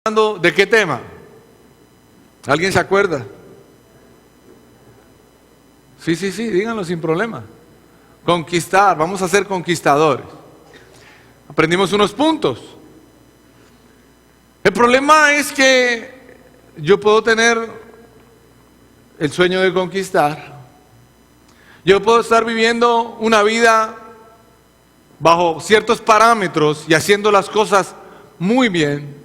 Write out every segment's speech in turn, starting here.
hablando de qué tema? ¿Alguien se acuerda? Sí, díganlo sin problema. Conquistar, vamos a ser conquistadores. Aprendimos unos puntos. El problema es que yo puedo tener el sueño de conquistar. Yo puedo estar viviendo una vida bajo ciertos parámetros y haciendo las cosas muy bien.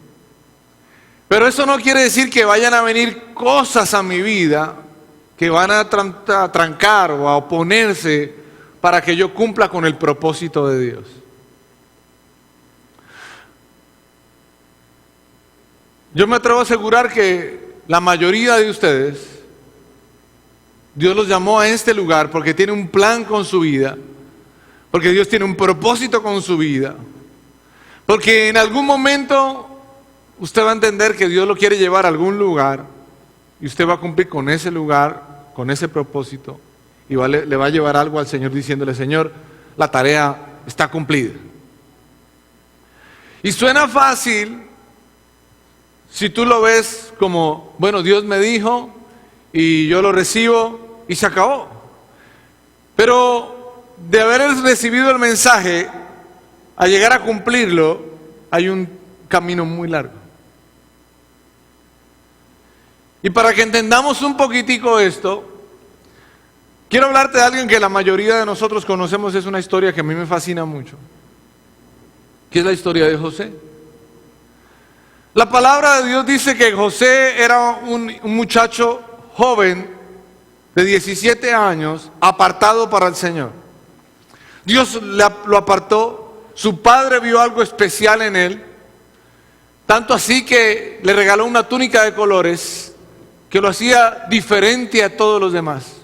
Pero eso no quiere decir que vayan a venir cosas a mi vida que van a trancar o a oponerse para que yo cumpla con el propósito de Dios. Yo me atrevo a asegurar que la mayoría de ustedes, Dios los llamó a este lugar porque tiene un plan con su vida, porque Dios tiene un propósito con su vida, porque en algún momento usted va a entender que Dios lo quiere llevar a algún lugar y usted va a cumplir con ese lugar, con ese propósito, y le va a llevar algo al Señor diciéndole: Señor, la tarea está cumplida. Y suena fácil si tú lo ves como, bueno, Dios me dijo y yo lo recibo y se acabó. Pero de haber recibido el mensaje a llegar a cumplirlo, hay un camino muy largo. Y para que entendamos un poquitico esto, quiero hablarte de alguien que la mayoría de nosotros conocemos. Es una historia que a mí me fascina mucho, que es la historia de José. La palabra de Dios dice que José era un muchacho joven de 17 años, apartado para el Señor. Dios lo apartó, su padre vio algo especial en él, tanto así que le regaló una túnica de colores que lo hacía diferente a todos los demás.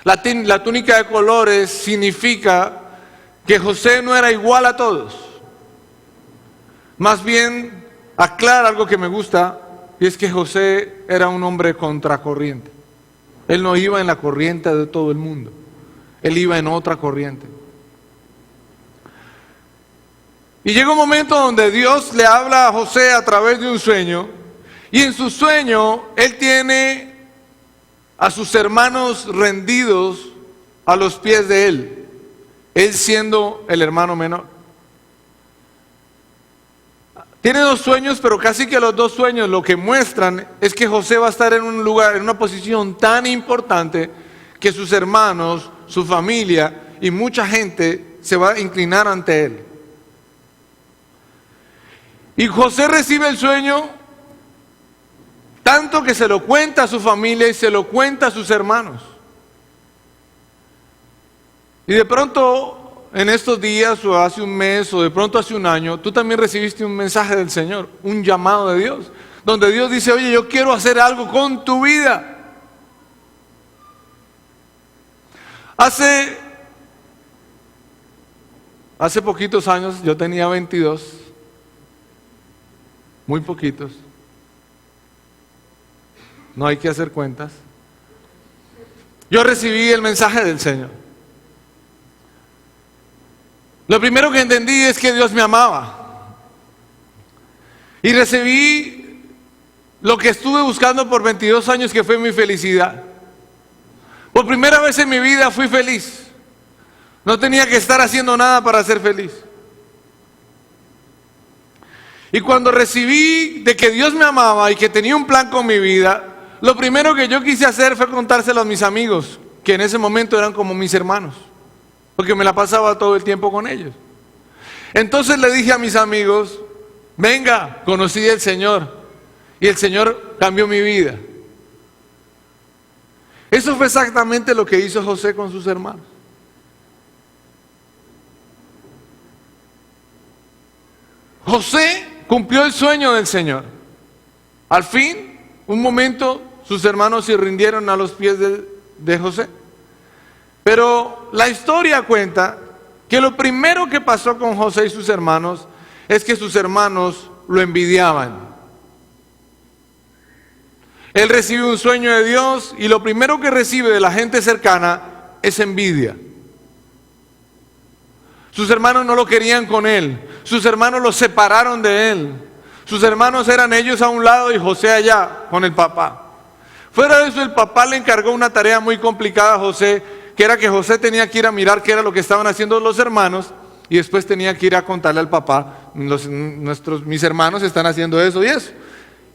La túnica de colores significa que José no era igual a todos. Más bien aclara algo que me gusta, y es que José era un hombre contracorriente. Él no iba en la corriente de todo el mundo, él iba en otra corriente. Y llega un momento donde Dios le habla a José a través de un sueño, y en su sueño él tiene a sus hermanos rendidos a los pies de él siendo el hermano menor. Tiene dos sueños, pero casi que los dos sueños lo que muestran es que José va a estar en un lugar, en una posición tan importante que sus hermanos, su familia y mucha gente se va a inclinar ante él. Y José recibe el sueño tanto que se lo cuenta a su familia y se lo cuenta a sus hermanos. Y de pronto, en estos días o hace un mes o de pronto hace un año, tú también recibiste un mensaje del Señor, un llamado de Dios, donde Dios dice: oye, yo quiero hacer algo con tu vida. Hace poquitos años, yo tenía 22, muy poquitos, no hay que hacer cuentas. Yo recibí el mensaje del Señor. Lo primero que entendí es que Dios me amaba. Y recibí lo que estuve buscando por 22 años, que fue mi felicidad. Por primera vez en mi vida fui feliz. No tenía que estar haciendo nada para ser feliz. Y cuando recibí de que Dios me amaba y que tenía un plan con mi vida, lo primero que yo quise hacer fue contárselo a mis amigos, que en ese momento eran como mis hermanos, porque me la pasaba todo el tiempo con ellos. Entonces le dije a mis amigos: venga, conocí al Señor y el Señor cambió mi vida. Eso fue exactamente lo que hizo José con sus hermanos. José cumplió el sueño del Señor. Al fin, un momento, sus hermanos se rindieron a los pies de José. Pero la historia cuenta que lo primero que pasó con José y sus hermanos es que sus hermanos lo envidiaban. Él recibe un sueño de Dios y lo primero que recibe de la gente cercana es envidia. Sus hermanos no lo querían con él, sus hermanos lo separaron de él, Sus hermanos eran ellos a un lado y José allá con el papá. Fuera de eso, el papá le encargó una tarea muy complicada a José, que era que José tenía que ir a mirar qué era lo que estaban haciendo los hermanos y después tenía que ir a contarle al papá, mis hermanos están haciendo eso y eso.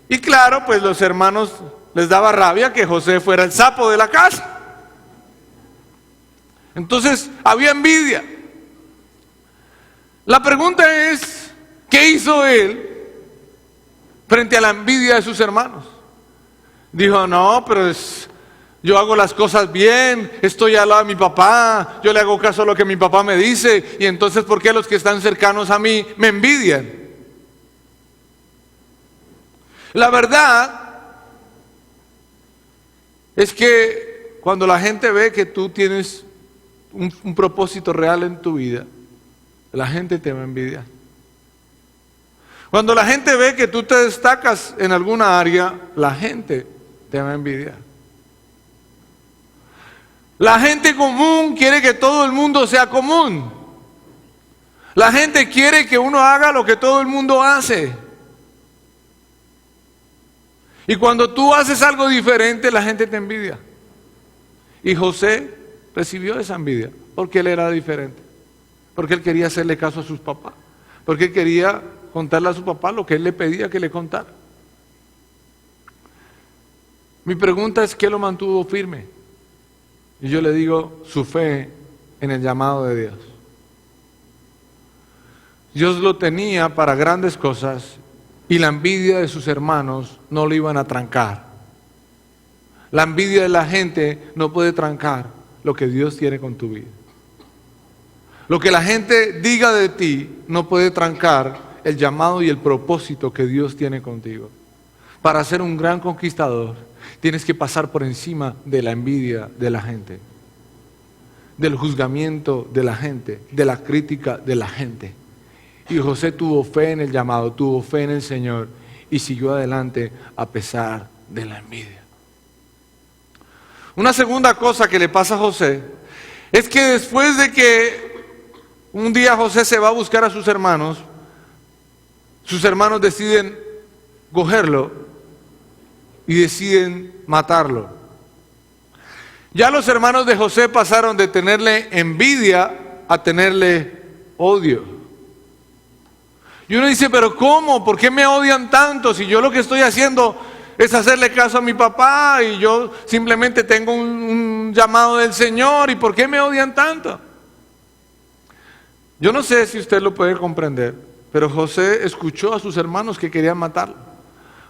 Y claro, pues los hermanos les daba rabia que José fuera el sapo de la casa. Entonces había envidia. La pregunta es, ¿qué hizo él frente a la envidia de sus hermanos? Dijo, no, pero yo hago las cosas bien, estoy al lado de mi papá, yo le hago caso a lo que mi papá me dice, y entonces ¿por qué los que están cercanos a mí me envidian? La verdad es que cuando la gente ve que tú tienes un propósito real en tu vida, la gente te va a envidiar. Cuando la gente ve que tú te destacas en alguna área, la gente te va a envidiar. La gente común quiere que todo el mundo sea común. La gente quiere que uno haga lo que todo el mundo hace. Y cuando tú haces algo diferente, la gente te envidia. Y José recibió esa envidia porque él era diferente. Porque él quería hacerle caso a sus papás. Porque él quería contarle a su papá lo que él le pedía que le contara. Mi pregunta es, ¿qué lo mantuvo firme? Y yo le digo, su fe en el llamado de Dios. Dios lo tenía para grandes cosas y la envidia de sus hermanos no lo iban a trancar. La envidia de la gente no puede trancar lo que Dios tiene con tu vida. Lo que la gente diga de ti no puede trancar el llamado y el propósito que Dios tiene contigo. Para ser un gran conquistador, tienes que pasar por encima de la envidia de la gente, del juzgamiento de la gente, de la crítica de la gente. Y José tuvo fe en el llamado, tuvo fe en el Señor y siguió adelante a pesar de la envidia. Una segunda cosa que le pasa a José es que después de que un día José se va a buscar a sus hermanos deciden cogerlo y deciden matarlo. Ya los hermanos de José pasaron de tenerle envidia a tenerle odio. Y uno dice, pero ¿cómo? ¿Por qué me odian tanto? Si yo lo que estoy haciendo es hacerle caso a mi papá y yo simplemente tengo un llamado del Señor, ¿y por qué me odian tanto? Yo no sé si usted lo puede comprender, pero José escuchó a sus hermanos que querían matarlo.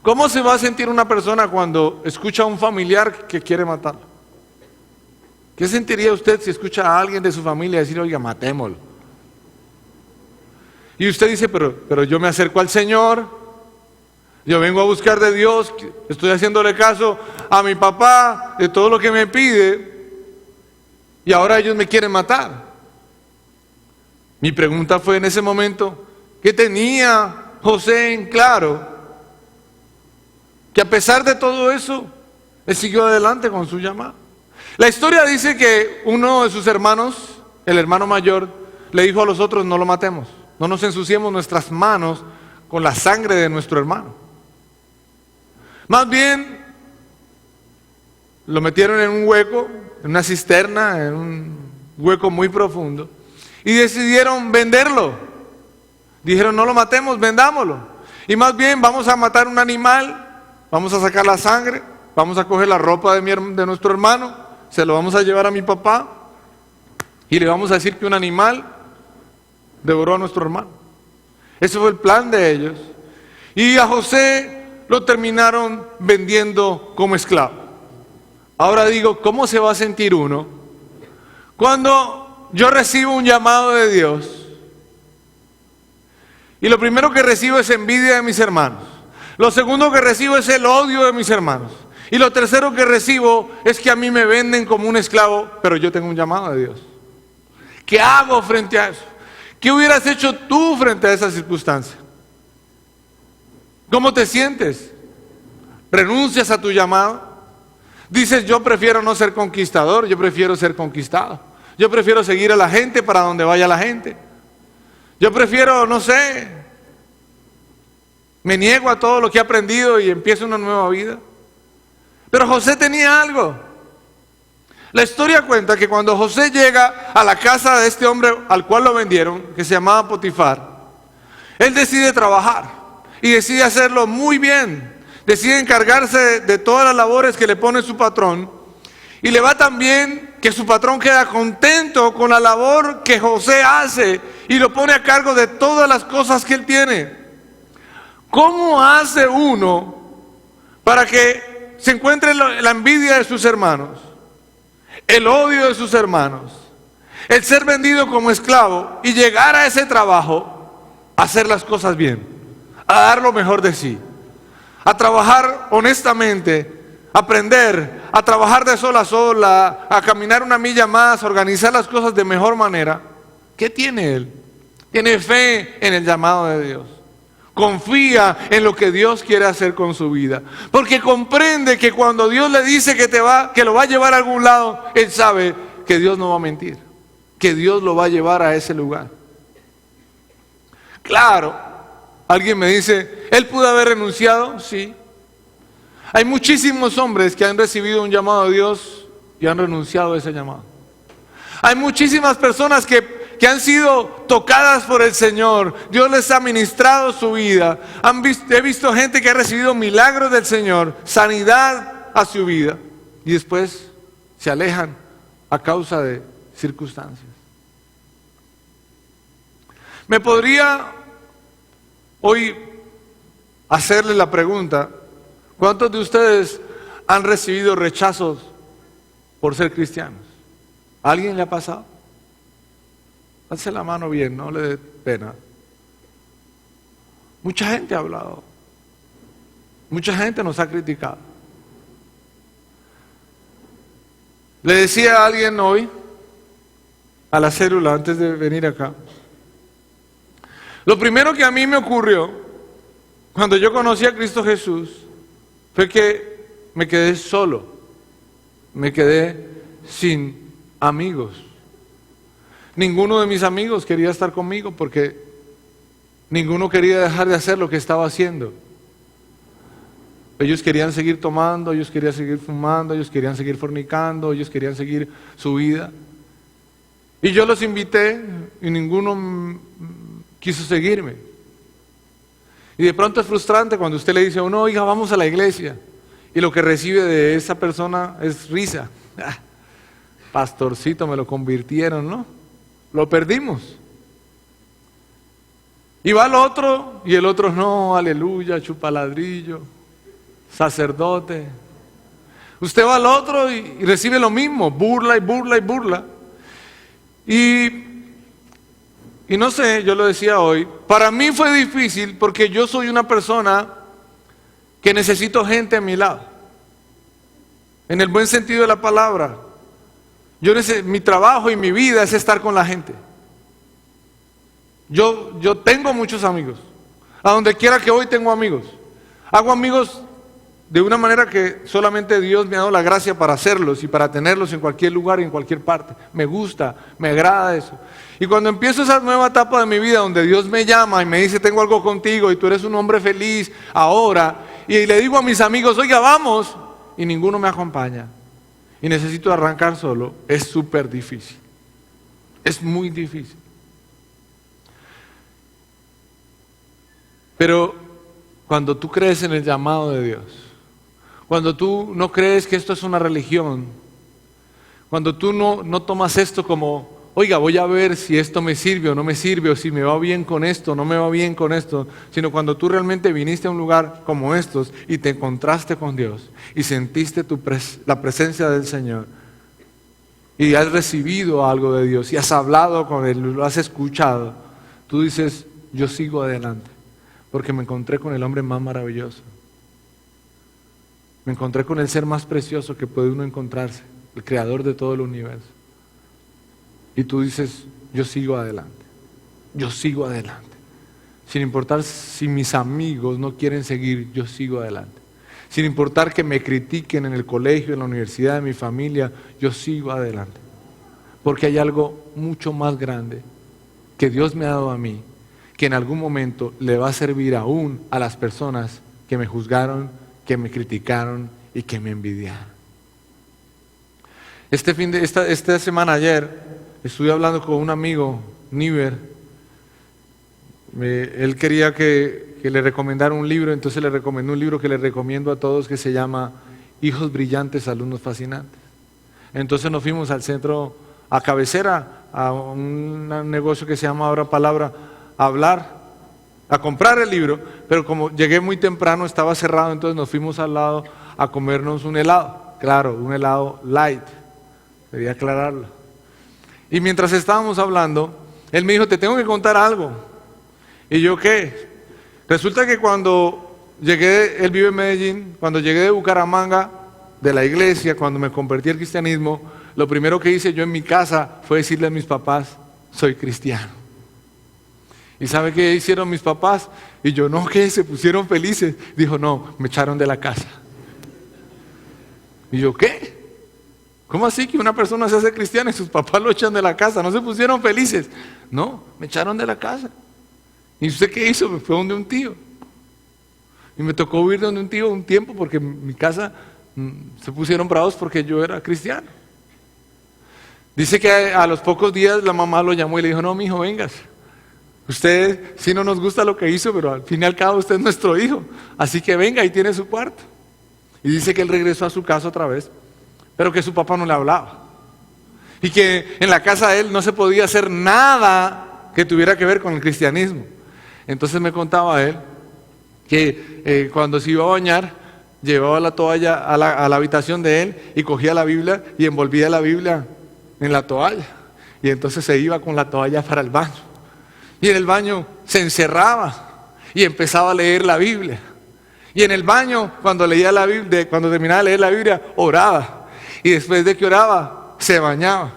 ¿Cómo se va a sentir una persona cuando escucha a un familiar que quiere matarlo? ¿Qué sentiría usted si escucha a alguien de su familia decir, oiga, matémoslo? Y usted dice, pero yo me acerco al Señor, yo vengo a buscar de Dios, estoy haciéndole caso a mi papá de todo lo que me pide, y ahora ellos me quieren matar. Mi pregunta fue en ese momento, ¿qué tenía José en claro? Que a pesar de todo eso, él siguió adelante con su llamado. La historia dice que uno de sus hermanos, el hermano mayor, le dijo a los otros, no lo matemos, no nos ensuciemos nuestras manos con la sangre de nuestro hermano. Más bien, lo metieron en un hueco, en una cisterna, en un hueco muy profundo, y decidieron venderlo. Dijeron, no lo matemos, vendámoslo. Y más bien vamos a matar un animal, vamos a sacar la sangre, vamos a coger la ropa de nuestro hermano, se lo vamos a llevar a mi papá y le vamos a decir que un animal devoró a nuestro hermano. Ese fue el plan de ellos. Y a José lo terminaron vendiendo como esclavo. Ahora digo, ¿cómo se va a sentir uno cuando yo recibo un llamado de Dios y lo primero que recibo es envidia de mis hermanos? Lo segundo que recibo es el odio de mis hermanos. Y lo tercero que recibo es que a mí me venden como un esclavo, pero yo tengo un llamado de Dios. ¿Qué hago frente a eso? ¿Qué hubieras hecho tú frente a esa circunstancia? ¿Cómo te sientes? ¿Renuncias a tu llamado? Dices, yo prefiero no ser conquistador, yo prefiero ser conquistado. Yo prefiero seguir a la gente para donde vaya la gente. Yo prefiero, no sé, Me niego a todo lo que he aprendido y empiezo una nueva vida. Pero José tenía algo. La historia cuenta que cuando José llega a la casa de este hombre al cual lo vendieron, que se llamaba Potifar, él decide trabajar y decide hacerlo muy bien. Decide encargarse de todas las labores que le pone su patrón, y le va tan bien que su patrón queda contento con la labor que José hace y lo pone a cargo de todas las cosas que él tiene. ¿Cómo hace uno para que se encuentre la envidia de sus hermanos, el odio de sus hermanos, el ser vendido como esclavo y llegar a ese trabajo a hacer las cosas bien, a dar lo mejor de sí, a trabajar honestamente, a aprender, a trabajar de sol a sol, a caminar una milla más, a organizar las cosas de mejor manera? ¿Qué tiene él? Tiene fe en el llamado de Dios. Confía en lo que Dios quiere hacer con su vida, porque comprende que cuando Dios le dice que lo va a llevar a algún lado, él sabe que Dios no va a mentir, que Dios lo va a llevar a ese lugar. Claro, alguien me dice, ¿él pudo haber renunciado? Sí. Hay muchísimos hombres que han recibido un llamado de Dios y han renunciado a ese llamado. Hay muchísimas personas que han sido tocadas por el Señor. Dios les ha ministrado su vida. He visto gente que ha recibido milagros del Señor, sanidad a su vida, y después se alejan a causa de circunstancias. Me podría hoy hacerle la pregunta: ¿cuántos de ustedes han recibido rechazos por ser cristianos? ¿A alguien le ha pasado? Alce la mano bien, no le dé pena. Mucha gente ha hablado. Mucha gente nos ha criticado. Le decía a alguien hoy, a la célula, antes de venir acá, lo primero que a mí me ocurrió cuando yo conocí a Cristo Jesús fue que me quedé solo, me quedé sin amigos. Ninguno de mis amigos quería estar conmigo porque ninguno quería dejar de hacer lo que estaba haciendo. Ellos querían seguir tomando, ellos querían seguir fumando, ellos querían seguir fornicando, ellos querían seguir su vida. Y yo los invité y ninguno quiso seguirme. Y de pronto es frustrante cuando usted le dice a uno, oiga, vamos a la iglesia, y lo que recibe de esa persona es risa. Pastorcito, me lo convirtieron, ¿no? Lo perdimos. Y va al otro, y el otro no, aleluya, chupaladrillo, sacerdote. Usted va al otro y recibe lo mismo, burla y burla y burla. Y no sé, yo lo decía hoy, para mí fue difícil porque yo soy una persona que necesito gente a mi lado, en el buen sentido de la palabra. Mi trabajo y mi vida es estar con la gente. Yo tengo muchos amigos. A donde quiera que voy tengo amigos. Hago amigos de una manera que solamente Dios me ha dado la gracia para hacerlos y para tenerlos en cualquier lugar y en cualquier parte. Me gusta, me agrada eso. Y cuando empiezo esa nueva etapa de mi vida donde Dios me llama y me dice, tengo algo contigo y tú eres un hombre feliz ahora, y le digo a mis amigos, oiga, vamos, y ninguno me acompaña, y necesito arrancar solo, es súper difícil. Es muy difícil. Pero cuando tú crees en el llamado de Dios, cuando tú no crees que esto es una religión, cuando tú no tomas esto como, oiga, voy a ver si esto me sirve o no me sirve, o si me va bien con esto o no me va bien con esto, sino cuando tú realmente viniste a un lugar como estos y te encontraste con Dios y sentiste la presencia del Señor y has recibido algo de Dios y has hablado con Él, lo has escuchado, tú dices, yo sigo adelante porque me encontré con el hombre más maravilloso. Me encontré con el ser más precioso que puede uno encontrarse, el creador de todo el universo. Y tú dices, yo sigo adelante, yo sigo adelante. Sin importar si mis amigos no quieren seguir, yo sigo adelante. Sin importar que me critiquen en el colegio, en la universidad, en mi familia, yo sigo adelante. Porque hay algo mucho más grande que Dios me ha dado a mí, que en algún momento le va a servir aún a las personas que me juzgaron, que me criticaron y que me envidiaron. Esta semana ayer estuve hablando con un amigo, Niver. Él quería que le recomendara un libro, entonces le recomendé un libro que le recomiendo a todos que se llama Hijos Brillantes, Alumnos Fascinantes. Entonces nos fuimos al centro, a cabecera, a un negocio que se llama Ahora Palabra, a hablar, a comprar el libro, pero como llegué muy temprano estaba cerrado, entonces nos fuimos al lado a comernos un helado, claro, un helado light, quería aclararlo. Y mientras estábamos hablando, él me dijo, te tengo que contar algo. ¿Y yo qué? Resulta que cuando llegué, él vive en Medellín, cuando llegué de Bucaramanga, de la iglesia, cuando me convertí al cristianismo, lo primero que hice yo en mi casa fue decirle a mis papás, soy cristiano. ¿Y sabe qué hicieron mis papás? Y yo, no, ¿qué? Se pusieron felices. Dijo, no, me echaron de la casa. Y yo, ¿qué? ¿Cómo así que una persona se hace cristiana y sus papás lo echan de la casa? ¿No se pusieron felices? No, me echaron de la casa. ¿Y usted qué hizo? Me fue donde un tío. Y me tocó huir donde un tío un tiempo porque en mi casa se pusieron bravos porque yo era cristiano. Dice que a los pocos días la mamá lo llamó y le dijo, no, mijo, vengas. Usted sí no nos gusta lo que hizo, pero al fin y al cabo usted es nuestro hijo. Así que venga, ahí tiene su cuarto. Y dice que él regresó a su casa otra vez, pero que su papá no le hablaba. Y que en la casa de él no se podía hacer nada que tuviera que ver con el cristianismo. Entonces me contaba él que cuando se iba a bañar, llevaba la toalla a la habitación de él y cogía la Biblia y envolvía la Biblia en la toalla. Y entonces se iba con la toalla para el baño. Y en el baño se encerraba y empezaba a leer la Biblia. Y en el baño, cuando leía la Biblia, cuando terminaba de leer la Biblia, oraba. Y después de que oraba, se bañaba.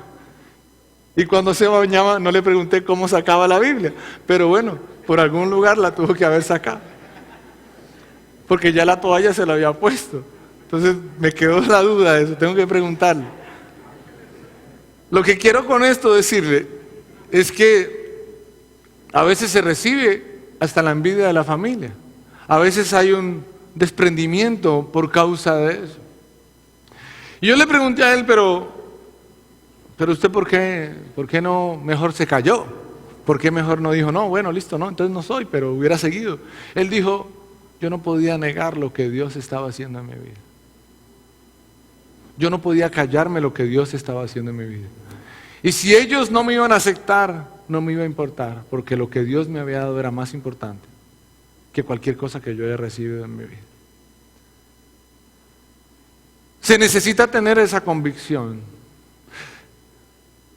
Y cuando se bañaba, no le pregunté cómo sacaba la Biblia. Pero bueno, por algún lugar la tuvo que haber sacado. Porque ya la toalla se la había puesto. Entonces me quedó la duda de eso, tengo que preguntarle. Lo que quiero con esto decirle es que a veces se recibe hasta la envidia de la familia. A veces hay un desprendimiento por causa de eso. Y yo le pregunté a él, pero usted ¿por qué no mejor se cayó? ¿Por qué mejor no dijo, no, bueno, listo, no, entonces no soy, pero hubiera seguido? Él dijo, yo no podía negar lo que Dios estaba haciendo en mi vida. Yo no podía callarme lo que Dios estaba haciendo en mi vida. Y si ellos no me iban a aceptar, no me iba a importar, porque lo que Dios me había dado era más importante que cualquier cosa que yo haya recibido en mi vida. Se necesita tener esa convicción.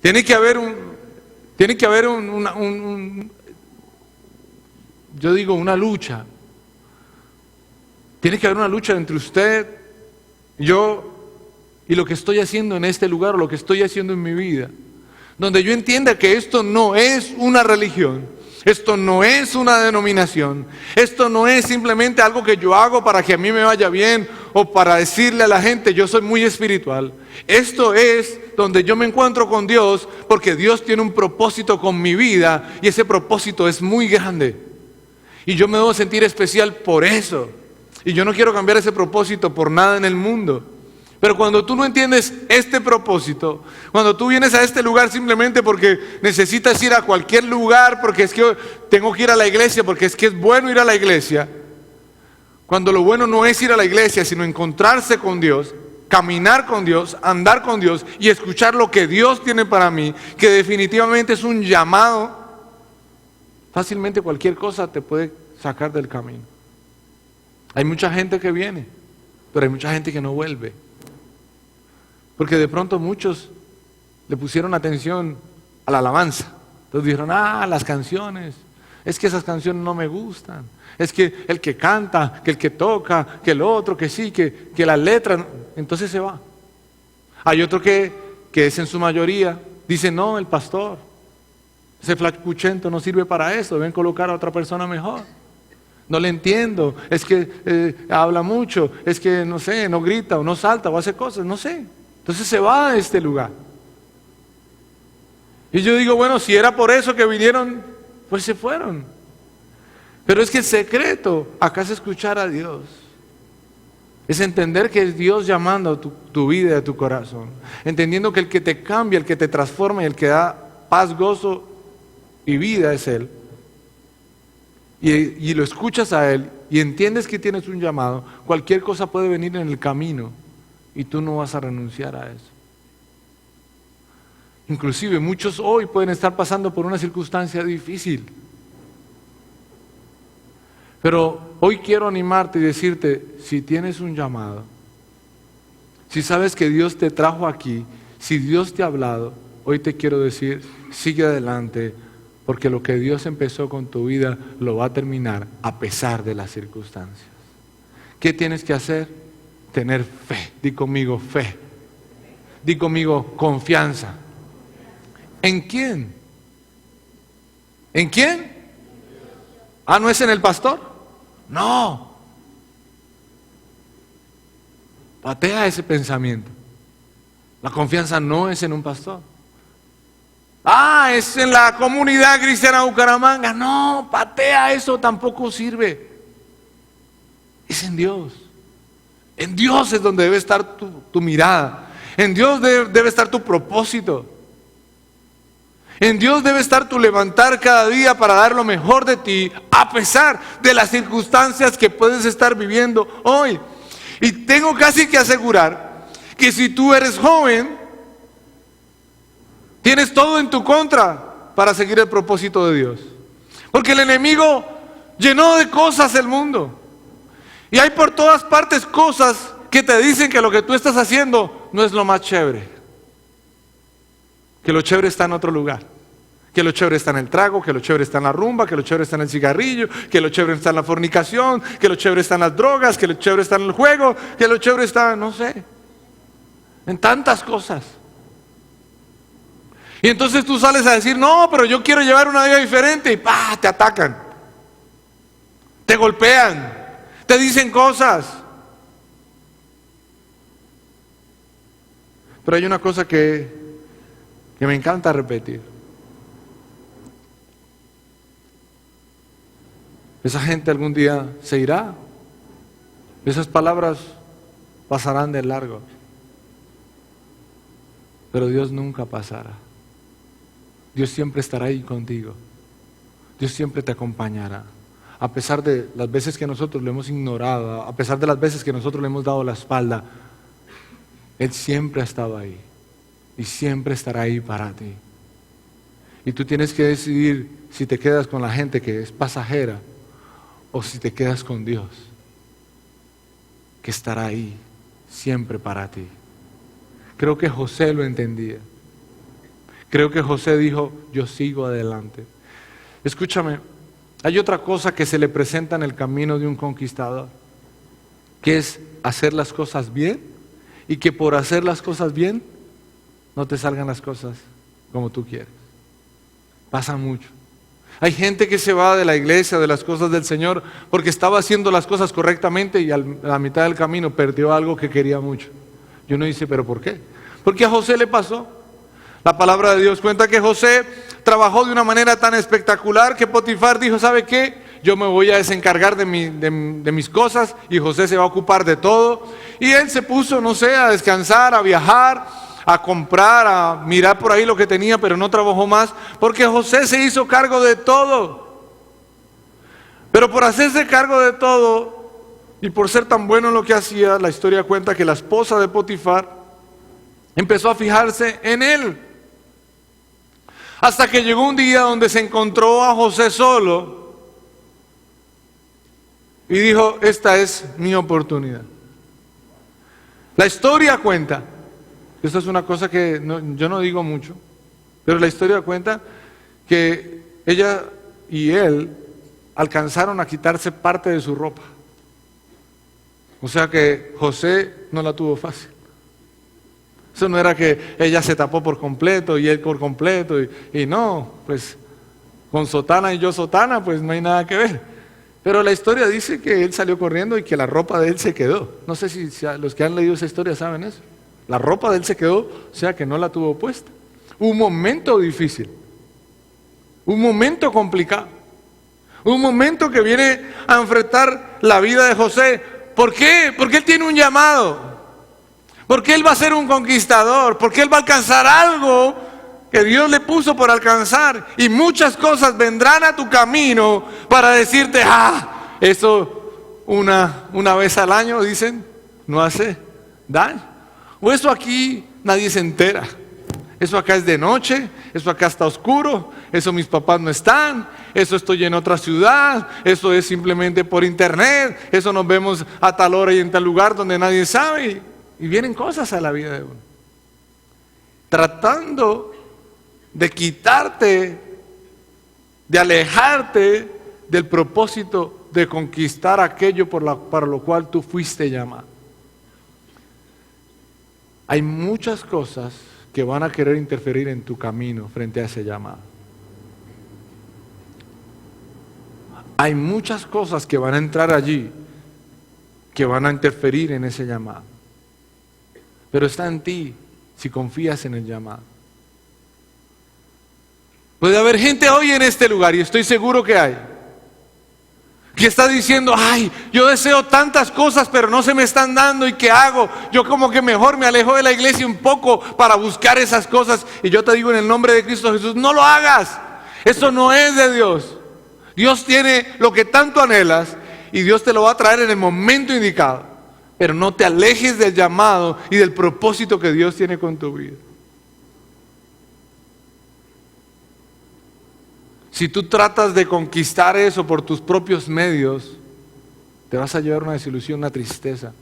Tiene que haber yo digo, una lucha. Tiene que haber una lucha entre usted, yo y lo que estoy haciendo en este lugar, o lo que estoy haciendo en mi vida. Donde yo entienda que esto no es una religión, esto no es una denominación, esto no es simplemente algo que yo hago para que a mí me vaya bien o para decirle a la gente yo soy muy espiritual. Esto es donde yo me encuentro con Dios porque Dios tiene un propósito con mi vida y ese propósito es muy grande. Y yo me debo sentir especial por eso. Y yo no quiero cambiar ese propósito por nada en el mundo. Pero cuando tú no entiendes este propósito, cuando tú vienes a este lugar simplemente porque necesitas ir a cualquier lugar, porque es que tengo que ir a la iglesia, porque es que es bueno ir a la iglesia, cuando lo bueno no es ir a la iglesia, sino encontrarse con Dios, caminar con Dios, andar con Dios y escuchar lo que Dios tiene para mí, que definitivamente es un llamado, fácilmente cualquier cosa te puede sacar del camino. Hay mucha gente que viene, pero hay mucha gente que no vuelve. Porque de pronto muchos le pusieron atención a la alabanza. Entonces dijeron, las canciones, es que esas canciones no me gustan. Es que el que canta, que el que toca, que el otro, que sí, que las letras. Entonces se va. Hay otro que es en su mayoría, dice, no, el pastor, ese flacuchento no sirve para eso, deben colocar a otra persona mejor. No le entiendo, es que habla mucho, es que no sé, no grita o no salta o hace cosas, no sé. Entonces se va de este lugar. Y yo digo, bueno, si era por eso que vinieron, pues se fueron. Pero es que el secreto acá es escuchar a Dios. Es entender que es Dios llamando a tu vida y a tu corazón. Entendiendo que el que te cambia, el que te transforma y el que da paz, gozo y vida es Él. Y lo escuchas a Él y entiendes que tienes un llamado. Cualquier cosa puede venir en el camino y tú no vas a renunciar a eso. Inclusive muchos hoy pueden estar pasando por una circunstancia difícil. Pero hoy quiero animarte y decirte, si tienes un llamado, si sabes que Dios te trajo aquí, si Dios te ha hablado, hoy te quiero decir, sigue adelante, porque lo que Dios empezó con tu vida lo va a terminar a pesar de las circunstancias. ¿Qué tienes que hacer? Tener fe. Di conmigo fe. Di conmigo confianza. ¿En quién? ¿En quién? Ah, ¿no es en el pastor? No. Patea ese pensamiento. La confianza no es en un pastor. Ah, es en la comunidad cristiana de Bucaramanga. No, patea eso, tampoco sirve. Es en Dios. En Dios es donde debe estar tu mirada. En Dios debe estar tu propósito. En Dios debe estar tu levantar cada día para dar lo mejor de ti, a pesar de las circunstancias que puedes estar viviendo hoy. Y tengo casi que asegurar que si tú eres joven, tienes todo en tu contra para seguir el propósito de Dios. Porque el enemigo llenó de cosas el mundo. Y hay por todas partes cosas que te dicen que lo que tú estás haciendo no es lo más chévere. Que lo chévere está en otro lugar. Que lo chévere está en el trago, que lo chévere está en la rumba, que lo chévere está en el cigarrillo, que lo chévere está en la fornicación, que lo chévere está en las drogas, que lo chévere está en el juego, que lo chévere está, no sé, en tantas cosas. Y entonces tú sales a decir, no, pero yo quiero llevar una vida diferente, y ¡pah!, te atacan, te golpean, te dicen cosas. Pero hay una cosa que me encanta repetir. Esa gente algún día se irá. Esas palabras pasarán de largo. Pero Dios nunca pasará. Dios siempre estará ahí contigo. Dios siempre te acompañará. A pesar de las veces que nosotros lo hemos ignorado, a pesar de las veces que nosotros le hemos dado la espalda, Él siempre ha estado ahí. Y siempre estará ahí para ti. Y tú tienes que decidir si te quedas con la gente que es pasajera o si te quedas con Dios, que estará ahí siempre para ti. Creo que José lo entendía. Creo que José dijo, yo sigo adelante. Escúchame, hay otra cosa que se le presenta en el camino de un conquistador, que es hacer las cosas bien, y que por hacer las cosas bien no te salgan las cosas como tú quieres. Pasa mucho. Hay gente que se va de la iglesia, de las cosas del Señor, porque estaba haciendo las cosas correctamente y a la mitad del camino perdió algo que quería mucho. Y uno dice, ¿pero por qué? Porque a José le pasó. La palabra de Dios cuenta que José trabajó de una manera tan espectacular que Potifar dijo, ¿sabe qué? Yo me voy a desencargar de mis cosas y José se va a ocupar de todo. Y él se puso, no sé, a descansar, a viajar, a comprar, a mirar por ahí lo que tenía, pero no trabajó más, porque José se hizo cargo de todo. Pero por hacerse cargo de todo, y por ser tan bueno en lo que hacía, la historia cuenta que la esposa de Potifar empezó a fijarse en él. Hasta que llegó un día donde se encontró a José solo, y dijo, esta es mi oportunidad. La historia cuenta, esta es una cosa que yo no digo mucho, pero la historia cuenta que ella y él alcanzaron a quitarse parte de su ropa. O sea que José no la tuvo fácil. Eso no era que ella se tapó por completo y él por completo, y no, pues con sotana y yo sotana, pues no hay nada que ver. Pero la historia dice que él salió corriendo y que la ropa de él se quedó. No sé si los que han leído esa historia saben eso. La ropa de él se quedó, o sea que no la tuvo puesta. Un momento difícil, un momento complicado, Un momento que viene a enfrentar la vida de José. ¿Por qué? Porque él tiene un llamado. Porque él va a ser un conquistador. Porque él va a alcanzar algo que Dios le puso por alcanzar. Y muchas cosas vendrán a tu camino para decirte, eso una vez al año, dicen, no hace daño. O eso aquí nadie se entera. Eso acá es de noche, eso acá está oscuro, eso mis papás no están, eso estoy en otra ciudad, eso es simplemente por internet, eso nos vemos a tal hora y en tal lugar donde nadie sabe. Y vienen cosas a la vida de uno. Tratando de quitarte, de alejarte del propósito de conquistar aquello para lo cual tú fuiste llamado. Hay muchas cosas que van a querer interferir en tu camino frente a ese llamado. Hay muchas cosas que van a entrar allí, que van a interferir en ese llamado. Pero está en ti si confías en el llamado. Puede haber gente hoy en este lugar, y estoy seguro que hay, que está diciendo, yo deseo tantas cosas, pero no se me están dando, ¿y qué hago? Yo como que mejor me alejo de la iglesia un poco para buscar esas cosas. Y yo te digo en el nombre de Cristo Jesús, no lo hagas. Eso no es de Dios. Dios tiene lo que tanto anhelas, y Dios te lo va a traer en el momento indicado. Pero no te alejes del llamado y del propósito que Dios tiene con tu vida. Si tú tratas de conquistar eso por tus propios medios, te vas a llevar una desilusión, una tristeza.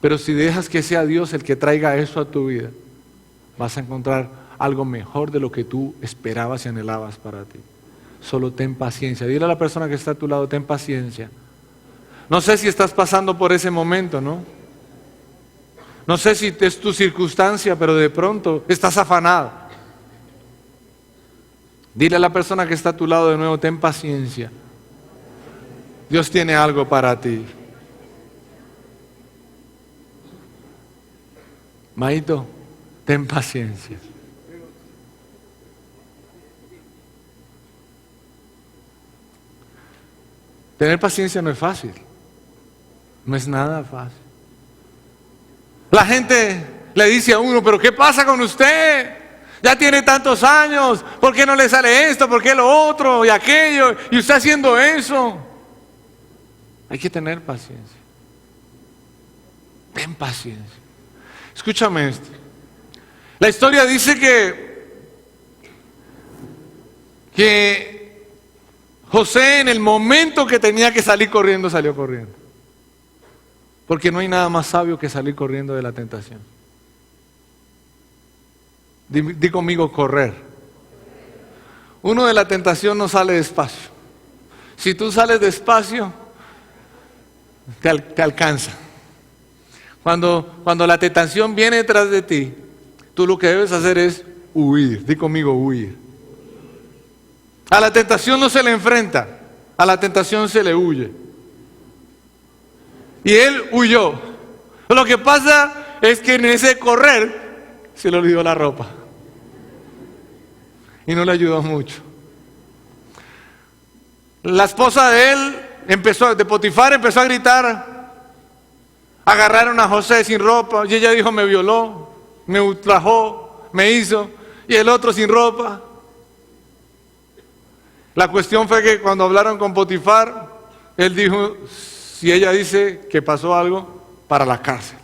Pero si dejas que sea Dios el que traiga eso a tu vida, vas a encontrar algo mejor de lo que tú esperabas y anhelabas para ti. Solo ten paciencia. Dile a la persona que está a tu lado, ten paciencia. No sé si estás pasando por ese momento, ¿no? No sé si es tu circunstancia, pero de pronto estás afanado. Dile a la persona que está a tu lado de nuevo, ten paciencia. Dios tiene algo para ti. Maito, ten paciencia. Tener paciencia no es fácil. No es nada fácil. La gente le dice a uno, pero ¿qué pasa con usted? Ya tiene tantos años, ¿por qué no le sale esto? ¿Por qué lo otro y aquello? Y usted haciendo eso. Hay que tener paciencia. Ten paciencia. Escúchame esto. La historia dice que José, en el momento que tenía que salir corriendo, salió corriendo. Porque no hay nada más sabio que salir corriendo de la tentación. Di conmigo, correr. Uno de la tentación no sale despacio. Si tú sales despacio, te alcanza. Cuando la tentación viene detrás de ti, tú lo que debes hacer es huir. Di conmigo, huir. A la tentación no se le enfrenta, a la tentación se le huye. Y él huyó. Lo que pasa es que en ese correr se le olvidó la ropa. Y no le ayudó mucho. La esposa de él, de Potifar, empezó a gritar. Agarraron a José sin ropa. Y ella dijo, me violó, me ultrajó, me hizo. Y el otro sin ropa. La cuestión fue que cuando hablaron con Potifar, él dijo, si ella dice que pasó algo, para la cárcel.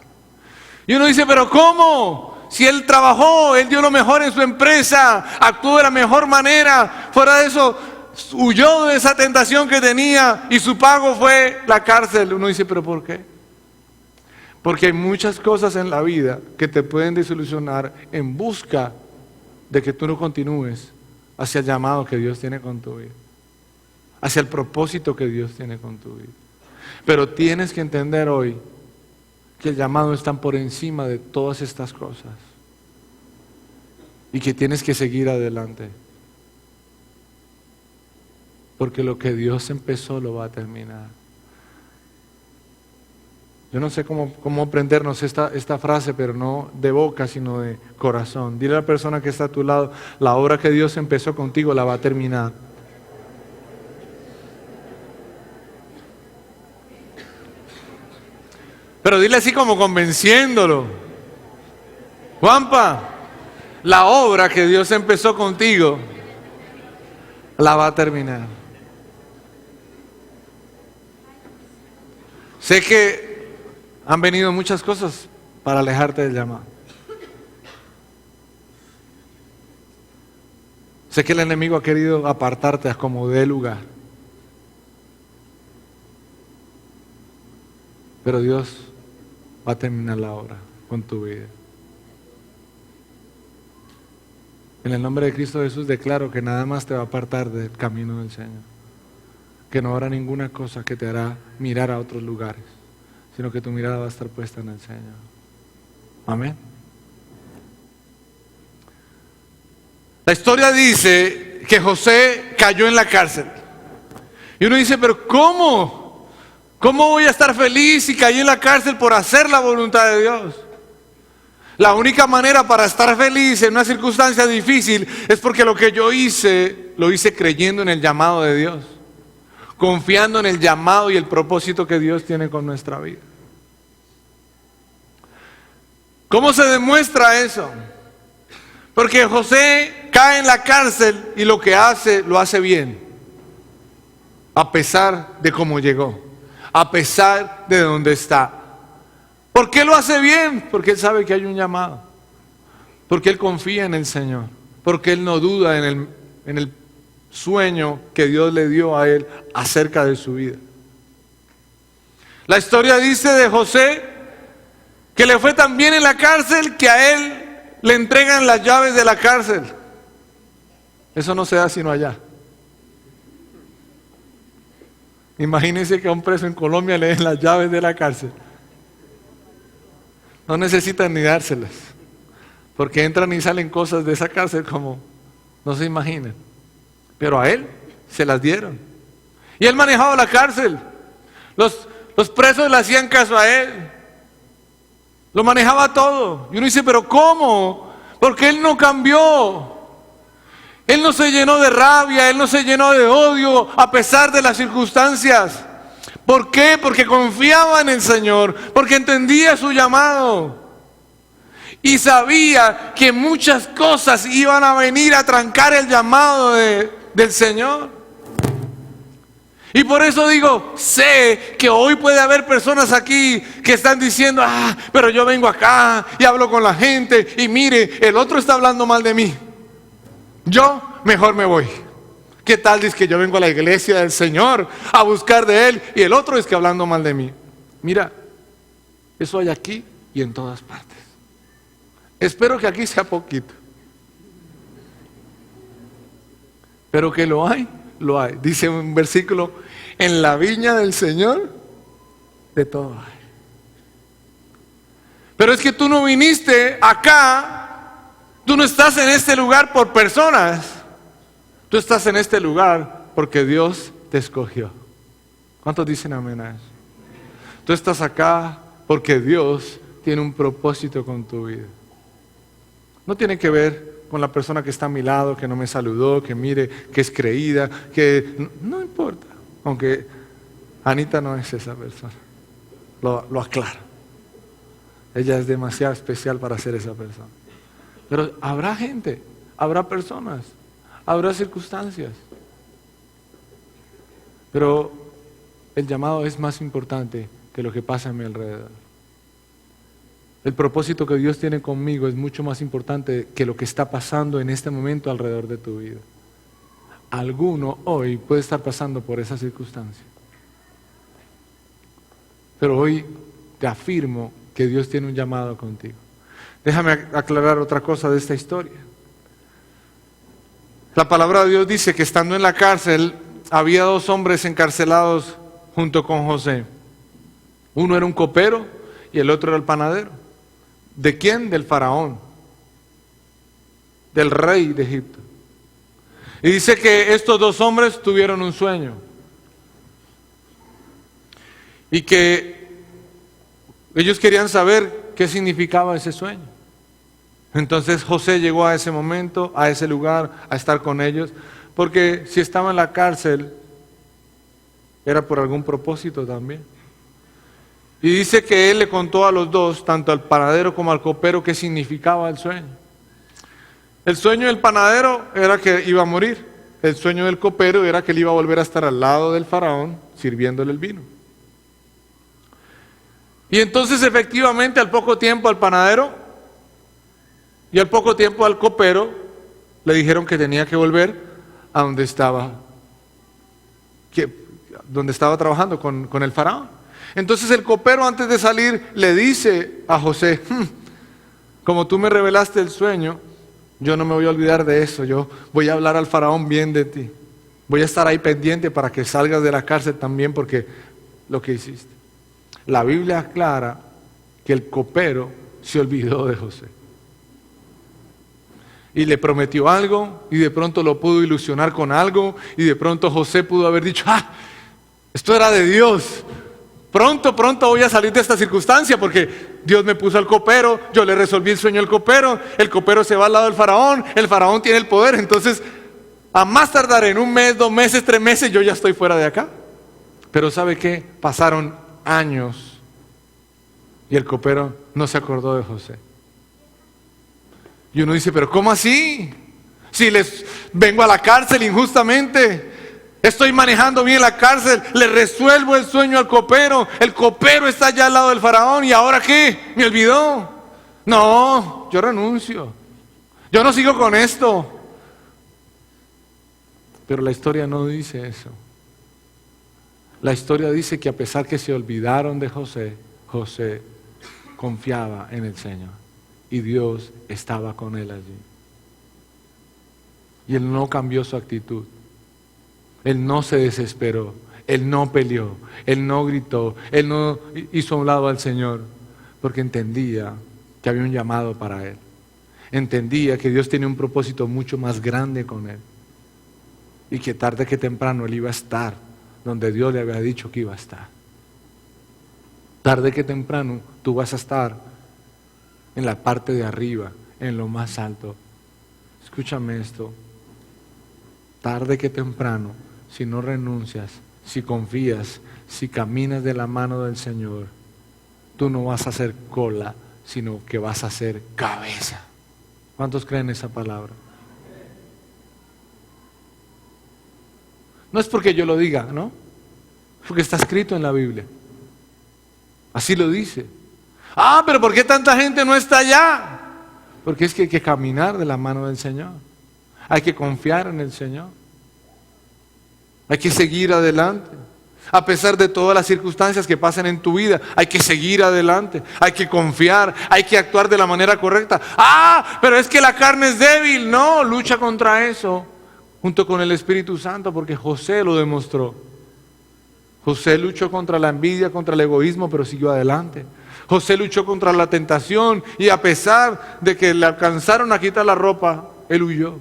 Y uno dice, pero ¿cómo? Si él trabajó, él dio lo mejor en su empresa, actuó de la mejor manera, fuera de eso, huyó de esa tentación que tenía y su pago fue la cárcel. Uno dice, pero ¿por qué? Porque hay muchas cosas en la vida que te pueden desilusionar en busca de que tú no continúes hacia el llamado que Dios tiene con tu vida, hacia el propósito que Dios tiene con tu vida. Pero tienes que entender hoy que el llamado está por encima de todas estas cosas y que tienes que seguir adelante, porque lo que Dios empezó lo va a terminar. Yo no sé cómo aprendernos esta frase, pero no de boca, sino de corazón. Dile a la persona que está a tu lado, la obra que Dios empezó contigo la va a terminar. Pero dile así como convenciéndolo. Juanpa, la obra que Dios empezó contigo, la va a terminar. Sé que han venido muchas cosas para alejarte del llamado. Sé que el enemigo ha querido apartarte a como dé lugar. Pero Dios va a terminar la obra con tu vida. En el nombre de Cristo Jesús declaro que nada más te va a apartar del camino del Señor. Que no habrá ninguna cosa que te hará mirar a otros lugares, sino que tu mirada va a estar puesta en el Señor. Amén. La historia dice que José cayó en la cárcel. Y uno dice, pero ¿cómo? ¿Cómo voy a estar feliz si caí en la cárcel por hacer la voluntad de Dios? La única manera para estar feliz en una circunstancia difícil es porque lo que yo hice, lo hice creyendo en el llamado de Dios. Confiando en el llamado y el propósito que Dios tiene con nuestra vida. ¿Cómo se demuestra eso? Porque José cae en la cárcel y lo que hace, lo hace bien. A pesar de cómo llegó. A pesar de dónde está. ¿Por qué lo hace bien? Porque él sabe que hay un llamado. Porque él confía en el Señor. Porque él no duda en el sueño que Dios le dio a él acerca de su vida. La historia dice de José que le fue tan bien en la cárcel que a él le entregan las llaves de la cárcel. Eso no se da sino allá. Imagínense que a un preso en Colombia le den las llaves de la cárcel. No necesitan ni dárselas, porque entran y salen cosas de esa cárcel como no se imaginan. Pero a él se las dieron. Y él manejaba la cárcel. Los presos le hacían caso a él. Lo manejaba todo. Y uno dice, pero ¿cómo? Porque él no cambió. Él no se llenó de rabia, él no se llenó de odio a pesar de las circunstancias. ¿Por qué? Porque confiaba en el Señor, porque entendía su llamado. Y sabía que muchas cosas iban a venir a trancar el llamado del Señor. Y por eso digo, sé que hoy puede haber personas aquí que están diciendo, pero yo vengo acá y hablo con la gente y mire, el otro está hablando mal de mí. Yo mejor me voy. ¿Qué tal dice que yo vengo a la iglesia del Señor a buscar de Él y el otro es que hablando mal de mí? Mira, eso hay aquí y en todas partes. Espero que aquí sea poquito. Pero que lo hay, lo hay. Dice un versículo, en la viña del Señor, de todo hay. Pero es que tú no viniste acá, tú no estás en este lugar por personas. Tú estás en este lugar porque Dios te escogió. ¿Cuántos dicen amén a eso? Tú estás acá porque Dios tiene un propósito con tu vida. No tiene que ver con la persona que está a mi lado, que no me saludó, que mire, que es creída, que no importa. Aunque Anita no es esa persona. Lo aclaro. Ella es demasiado especial para ser esa persona. Pero habrá gente, habrá personas, habrá circunstancias. Pero el llamado es más importante que lo que pasa a mi alrededor. El propósito que Dios tiene conmigo es mucho más importante que lo que está pasando en este momento alrededor de tu vida. Alguno hoy puede estar pasando por esa circunstancia. Pero hoy te afirmo que Dios tiene un llamado contigo. Déjame aclarar otra cosa de esta historia. La palabra de Dios dice que estando en la cárcel había dos hombres encarcelados junto con José. Uno era un copero y el otro era el panadero. ¿De quién? Del faraón, del rey de Egipto. Y dice que estos dos hombres tuvieron un sueño y que ellos querían saber qué significaba ese sueño. Entonces José llegó a ese momento, a ese lugar, a estar con ellos, porque si estaba en la cárcel era por algún propósito también. Y dice que él le contó a los dos, tanto al panadero como al copero, qué significaba el sueño. El sueño del panadero era que iba a morir. El sueño del copero era que él iba a volver a estar al lado del faraón sirviéndole el vino. Y entonces efectivamente al poco tiempo al panadero y al poco tiempo al copero le dijeron que tenía que volver a donde estaba trabajando con el faraón. Entonces el copero, antes de salir, le dice a José: como tú me revelaste el sueño, yo no me voy a olvidar de eso, yo voy a hablar al faraón bien de ti. Voy a estar ahí pendiente para que salgas de la cárcel también, porque lo que hiciste. La Biblia aclara que el copero se olvidó de José. Y le prometió algo, y de pronto lo pudo ilusionar con algo, y de pronto José pudo haber dicho: esto era de Dios. Pronto voy a salir de esta circunstancia porque Dios me puso al copero, yo le resolví el sueño al copero, el copero se va al lado del faraón, el faraón tiene el poder, entonces a más tardar en 1 mes, 2 meses, 3 meses, yo ya estoy fuera de acá. Pero ¿sabe qué? Pasaron años y el copero no se acordó de José. Y uno dice: ¿pero cómo así? Si les vengo a la cárcel injustamente, estoy manejando bien la cárcel, le resuelvo el sueño al copero, el copero está allá al lado del faraón, ¿y ahora qué? ¿Me olvidó? No, yo renuncio, yo no sigo con esto. Pero la historia no dice eso. La historia dice que a pesar que se olvidaron de José, José confiaba en el Señor y Dios estaba con él allí. Y él no cambió su actitud. Él no se desesperó, él no peleó, él no gritó, él no hizo a un lado al Señor, porque entendía que había un llamado para él. Entendía que Dios tenía un propósito mucho más grande con él. Y que tarde que temprano él iba a estar donde Dios le había dicho que iba a estar. Tarde que temprano tú vas a estar en la parte de arriba, en lo más alto. Escúchame esto. Tarde que temprano, si no renuncias, si confías, si caminas de la mano del Señor, tú no vas a hacer cola, sino que vas a hacer cabeza. ¿Cuántos creen esa palabra? No es porque yo lo diga, ¿no? Es porque está escrito en la Biblia. Así lo dice. Pero ¿por qué tanta gente no está allá? Porque es que hay que caminar de la mano del Señor. Hay que confiar en el Señor. Hay que seguir adelante. A pesar de todas las circunstancias que pasan en tu vida, hay que seguir adelante. Hay que confiar, hay que actuar de la manera correcta. Pero es que la carne es débil. No, lucha contra eso junto con el Espíritu Santo, porque José lo demostró. José luchó contra la envidia, contra el egoísmo, pero siguió adelante. José luchó contra la tentación y a pesar de que le alcanzaron a quitar la ropa, él huyó.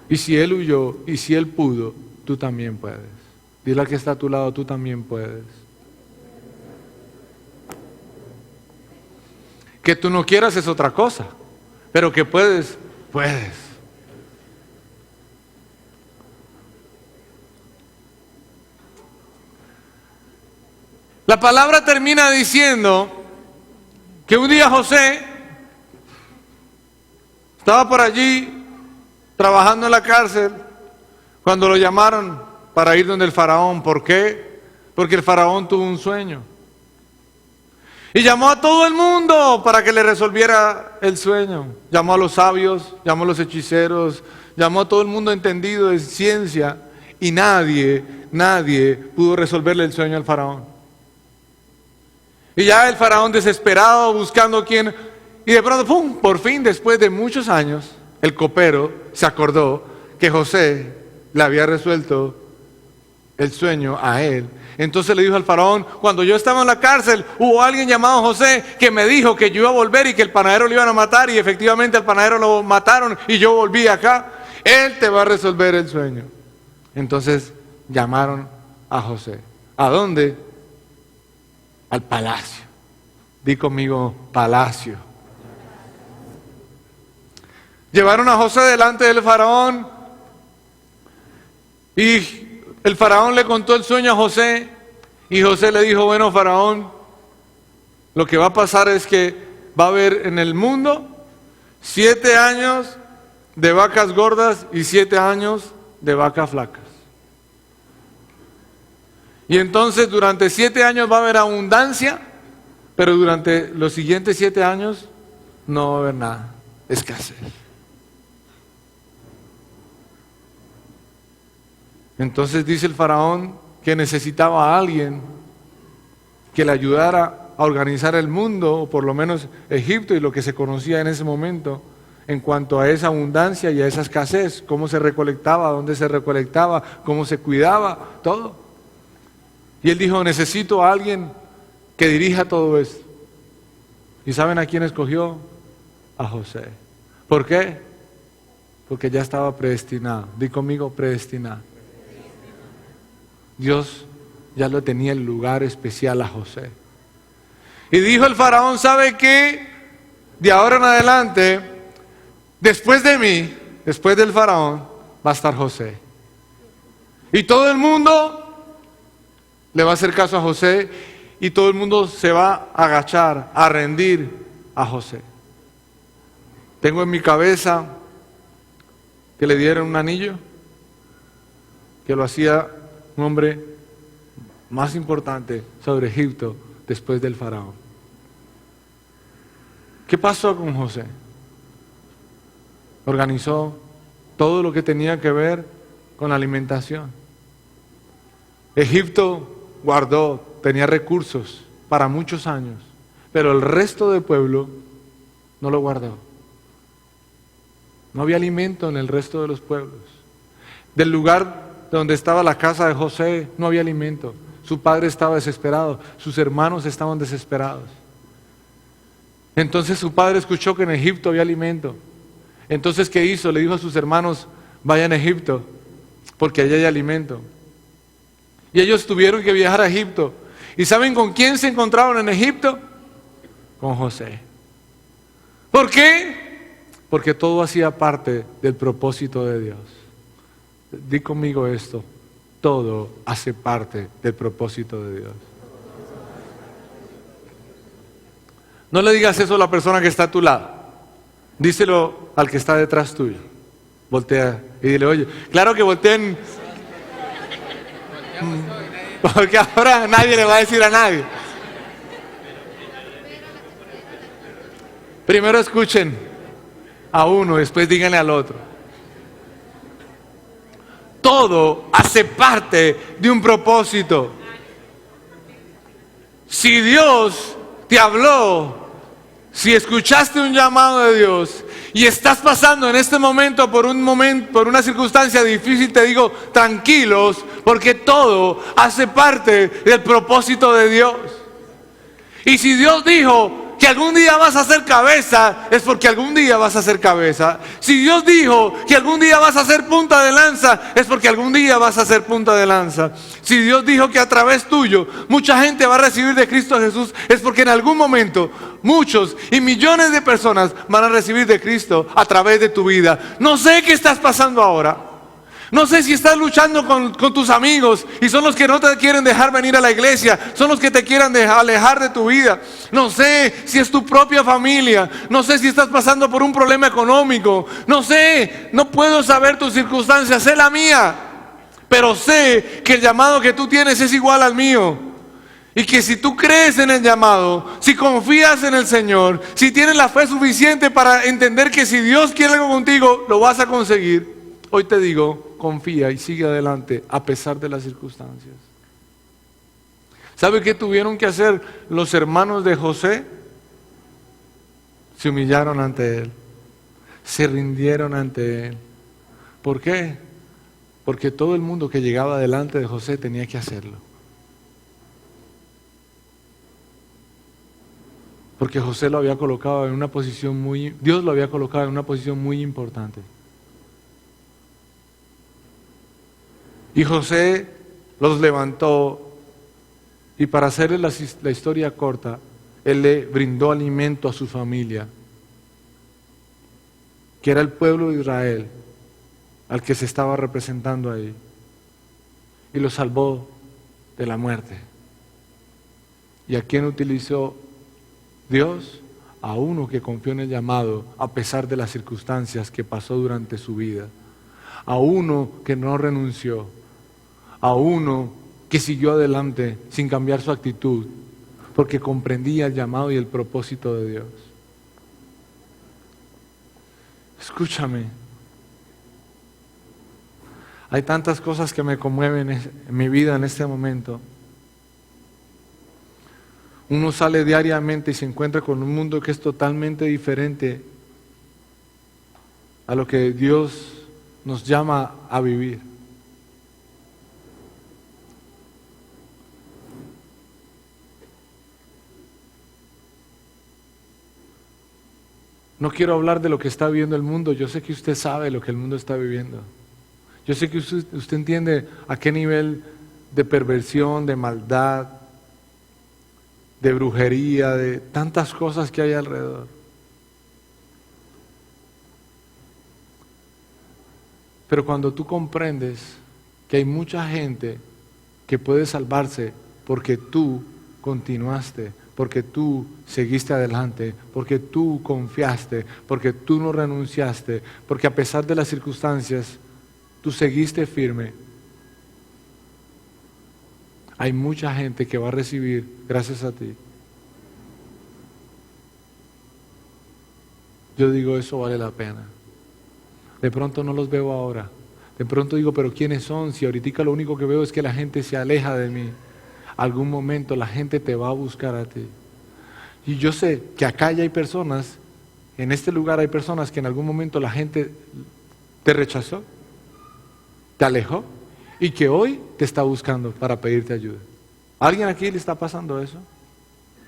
Y si él huyó y si él pudo, tú también puedes. Dile al que está a tu lado: tú también puedes. Que tú no quieras es otra cosa, pero que puedes, puedes. La palabra termina diciendo que un día José estaba por allí trabajando en la cárcel cuando lo llamaron para ir donde el faraón. ¿Por qué? Porque el faraón tuvo un sueño. Y llamó a todo el mundo para que le resolviera el sueño. Llamó a los sabios, llamó a los hechiceros, llamó a todo el mundo entendido de ciencia y nadie pudo resolverle el sueño al faraón. Y ya el faraón desesperado buscando quién, y de pronto, ¡pum!, por fin, después de muchos años, el copero se acordó que José le había resuelto el sueño a él. Entonces le dijo al faraón: cuando yo estaba en la cárcel, hubo alguien llamado José que me dijo que yo iba a volver y que el panadero lo iban a matar, y efectivamente al panadero lo mataron y yo volví acá. Él te va a resolver el sueño. Entonces llamaron a José. ¿A dónde? Al palacio. Di conmigo: palacio. Llevaron a José delante del faraón y el faraón le contó el sueño a José y José le dijo, bueno, faraón, lo que va a pasar es que va a haber en el mundo 7 años de vacas gordas y 7 años de vacas flacas. Y entonces durante 7 años va a haber abundancia, pero durante los siguientes 7 años no va a haber nada, escasez. Entonces dice el faraón que necesitaba a alguien que le ayudara a organizar el mundo, o por lo menos Egipto y lo que se conocía en ese momento, en cuanto a esa abundancia y a esa escasez, cómo se recolectaba, dónde se recolectaba, cómo se cuidaba, todo. Y él dijo, necesito a alguien que dirija todo esto. ¿Y saben a quién escogió? A José. ¿Por qué? Porque ya estaba predestinado. Di conmigo, predestinado. Dios ya lo tenía el lugar especial a José. Y dijo el faraón, ¿sabe qué? De ahora en adelante, después de mí, después del faraón, va a estar José. Y todo el mundo le va a hacer caso a José y todo el mundo se va a agachar, a rendir a José. Tengo en mi cabeza que le dieron un anillo, que lo hacía un hombre más importante sobre Egipto después del faraón. ¿Qué pasó con José? Organizó todo lo que tenía que ver con la alimentación. Egipto guardó, tenía recursos para muchos años, pero el resto del pueblo no lo guardó. No había alimento en el resto de los pueblos. Del lugar donde estaba la casa de José no había alimento. Su padre estaba desesperado, sus hermanos estaban desesperados. Entonces su padre escuchó que en Egipto había alimento. Entonces, ¿qué hizo? Le dijo a sus hermanos, vayan a Egipto, porque allá hay alimento. Y ellos tuvieron que viajar a Egipto. ¿Y saben con quién se encontraron en Egipto? Con José. ¿Por qué? Porque todo hacía parte del propósito de Dios. Di conmigo esto, todo hace parte del propósito de Dios. No le digas eso a la persona que está a tu lado. Díselo al que está detrás tuyo. Voltea y dile, oye, claro que volteen. Porque ahora nadie le va a decir a nadie. Primero escuchen a uno, después díganle al otro. Todo hace parte de un propósito. Si Dios te habló, si escuchaste un llamado de Dios y estás pasando en este momento por una circunstancia difícil, te digo, tranquilos, porque todo hace parte del propósito de Dios. Y si Dios dijo que algún día vas a ser cabeza, es porque algún día vas a ser cabeza. Si Dios dijo que algún día vas a ser punta de lanza, es porque algún día vas a ser punta de lanza. Si Dios dijo que a través tuyo mucha gente va a recibir de Cristo Jesús, es porque en algún momento muchos y millones de personas van a recibir de Cristo a través de tu vida. No sé qué estás pasando ahora. No sé si estás luchando con tus amigos y son los que no te quieren dejar venir a la iglesia, son los que te quieren alejar de tu vida. No sé si es tu propia familia, no sé si estás pasando por un problema económico, no sé, no puedo saber tus circunstancias, sé la mía, pero sé que el llamado que tú tienes es igual al mío. Y que si tú crees en el llamado, si confías en el Señor, si tienes la fe suficiente para entender que si Dios quiere algo contigo, lo vas a conseguir. Hoy te digo, confía y sigue adelante a pesar de las circunstancias. ¿Sabe qué tuvieron que hacer los hermanos de José? Se humillaron ante él, se rindieron ante él. ¿Por qué? Porque todo el mundo que llegaba delante de José tenía que hacerlo. Porque José lo había colocado en una posición Dios lo había colocado en una posición muy importante. Y José los levantó y para hacerles la historia corta, él le brindó alimento a su familia, que era el pueblo de Israel al que se estaba representando ahí. y lo salvó de la muerte. ¿Y a quién utilizó Dios? A uno que confió en el llamado a pesar de las circunstancias que pasó durante su vida. A uno que no renunció. A uno que siguió adelante sin cambiar su actitud, porque comprendía el llamado y el propósito de Dios. Escúchame. Hay tantas cosas que me conmueven en mi vida en este momento. Uno sale diariamente y se encuentra con un mundo que es totalmente diferente a lo que Dios nos llama a vivir. No quiero hablar de lo que está viviendo el mundo. Yo sé que usted sabe lo que el mundo está viviendo. Yo sé que usted entiende a qué nivel de perversión, de maldad, de brujería, de tantas cosas que hay alrededor. Pero cuando tú comprendes que hay mucha gente que puede salvarse porque tú continuaste, porque tú seguiste adelante, porque tú confiaste, porque tú no renunciaste, porque a pesar de las circunstancias, tú seguiste firme. Hay mucha gente que va a recibir gracias a ti. Yo digo, eso vale la pena. De pronto no los veo ahora. De pronto digo, pero ¿quiénes son? Si ahorita lo único que veo es que la gente se aleja de mí. Algún momento la gente te va a buscar a ti. Y yo sé que acá ya hay personas, en este lugar hay personas que en algún momento la gente te rechazó, te alejó y que hoy te está buscando para pedirte ayuda. ¿A alguien aquí le está pasando eso?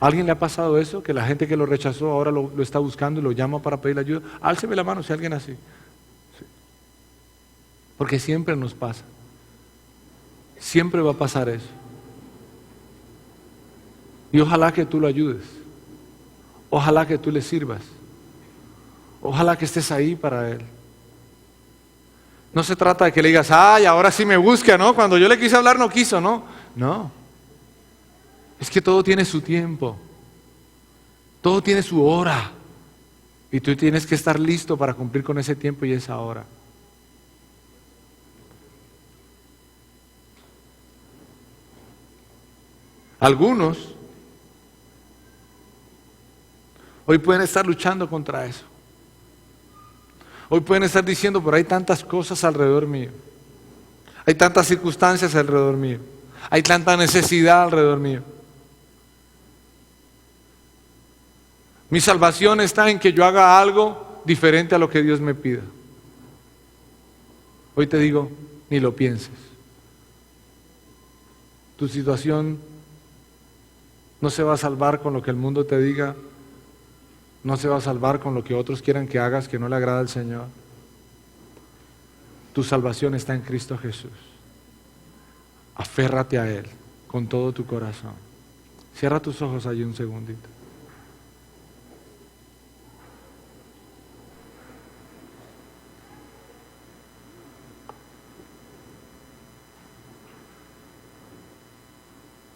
¿A alguien le ha pasado eso? Que la gente que lo rechazó ahora lo está buscando y lo llama para pedirle ayuda. Álceme la mano si alguien así. Sí. Porque siempre nos pasa. Siempre va a pasar eso. Y ojalá que tú lo ayudes. Ojalá que tú le sirvas. Ojalá que estés ahí para él. No se trata de que le digas, ay, ahora sí me busca, ¿no? Cuando yo le quise hablar no quiso, ¿no? No. Es que todo tiene su tiempo. Todo tiene su hora. Y tú tienes que estar listo para cumplir con ese tiempo y esa hora. Algunos hoy pueden estar luchando contra eso. Hoy pueden estar diciendo, pero hay tantas cosas alrededor mío. Hay tantas circunstancias alrededor mío. Hay tanta necesidad alrededor mío. Mi salvación está en que yo haga algo diferente a lo que Dios me pida. Hoy te digo, ni lo pienses. Tu situación no se va a salvar con lo que el mundo te diga. No se va a salvar con lo que otros quieran que hagas que no le agrada al Señor. Tu salvación está en Cristo Jesús. Aférrate a Él con todo tu corazón. Cierra tus ojos allí un segundito.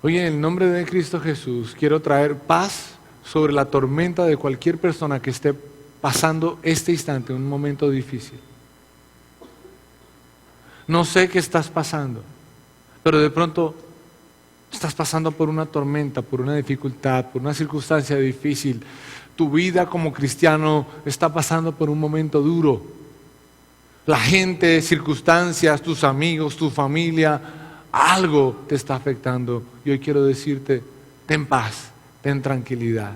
Hoy en el nombre de Cristo Jesús quiero traer paz sobre la tormenta de cualquier persona que esté pasando este instante, un momento difícil. No sé qué estás pasando, pero de pronto estás pasando por una tormenta, por una dificultad, por una circunstancia difícil. Tu vida como cristiano está pasando por un momento duro. La gente, circunstancias, tus amigos, tu familia, algo te está afectando. Y hoy quiero decirte, ten paz, ten tranquilidad.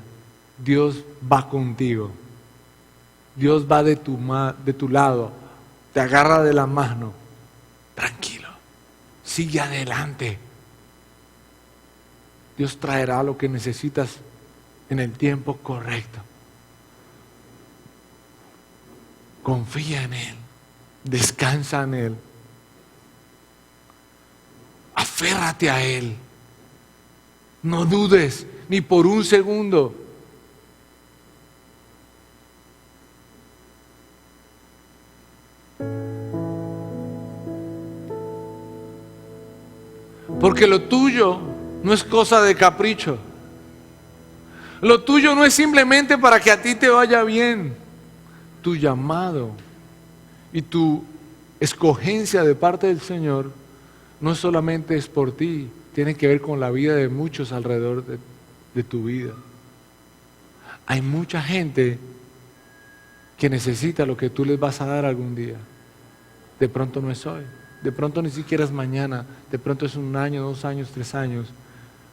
Dios va contigo. Dios va de tu lado, te agarra de la mano. Tranquilo, sigue adelante. Dios traerá lo que necesitas en el tiempo correcto. Confía en Él, descansa en Él, aférrate a Él. No dudes ni por un segundo. Porque lo tuyo no es cosa de capricho. Lo tuyo no es simplemente para que a ti te vaya bien. Tu llamado y tu escogencia de parte del Señor no solamente es por ti, tiene que ver con la vida de muchos alrededor de tu vida. Hay mucha gente que necesita lo que tú les vas a dar algún día. De pronto no es hoy, de pronto ni siquiera es mañana, de pronto es 1 año, 2 años, 3 años,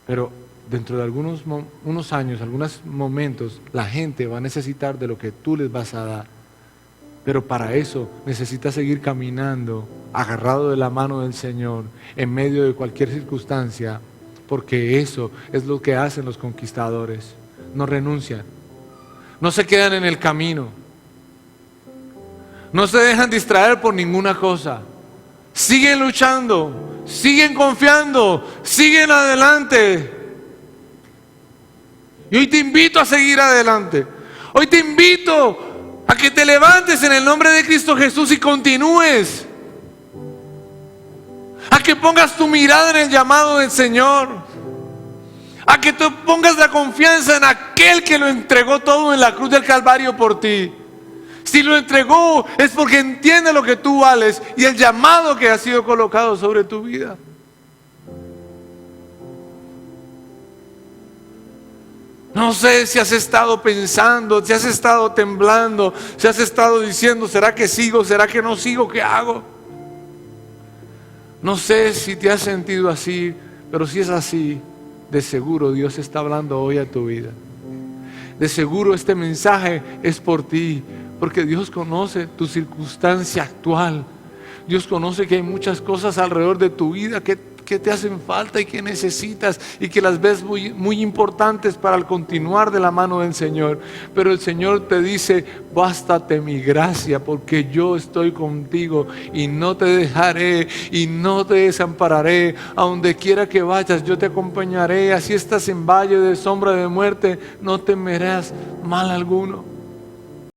pero dentro de unos años, algunos momentos, la gente va a necesitar de lo que tú les vas a dar. Pero para eso necesitas seguir caminando, agarrado de la mano del Señor, en medio de cualquier circunstancia, porque eso es lo que hacen los conquistadores. No renuncian, no se quedan en el camino, no se dejan distraer por ninguna cosa. Siguen luchando, siguen confiando, siguen adelante. Y hoy te invito a seguir adelante. Hoy te invito a que te levantes en el nombre de Cristo Jesús y continúes. A que pongas tu mirada en el llamado del Señor. A que tú pongas la confianza en aquel que lo entregó todo en la cruz del Calvario por ti. Si lo entregó es porque entiende lo que tú vales y el llamado que ha sido colocado sobre tu vida. No sé si has estado pensando, si has estado temblando, si has estado diciendo, ¿será que sigo? ¿Será que no sigo? ¿Qué hago? No sé si te has sentido así, pero si es así, de seguro Dios está hablando hoy a tu vida. De seguro este mensaje es por ti, porque Dios conoce tu circunstancia actual. Dios conoce que hay muchas cosas alrededor de tu vida que te hacen falta y que necesitas y que las ves muy, muy importantes para el continuar de la mano del Señor. Pero el Señor te dice, bástate mi gracia porque yo estoy contigo y no te dejaré y no te desampararé. A donde quiera que vayas yo te acompañaré. Así estás en valle de sombra de muerte, no temerás mal alguno.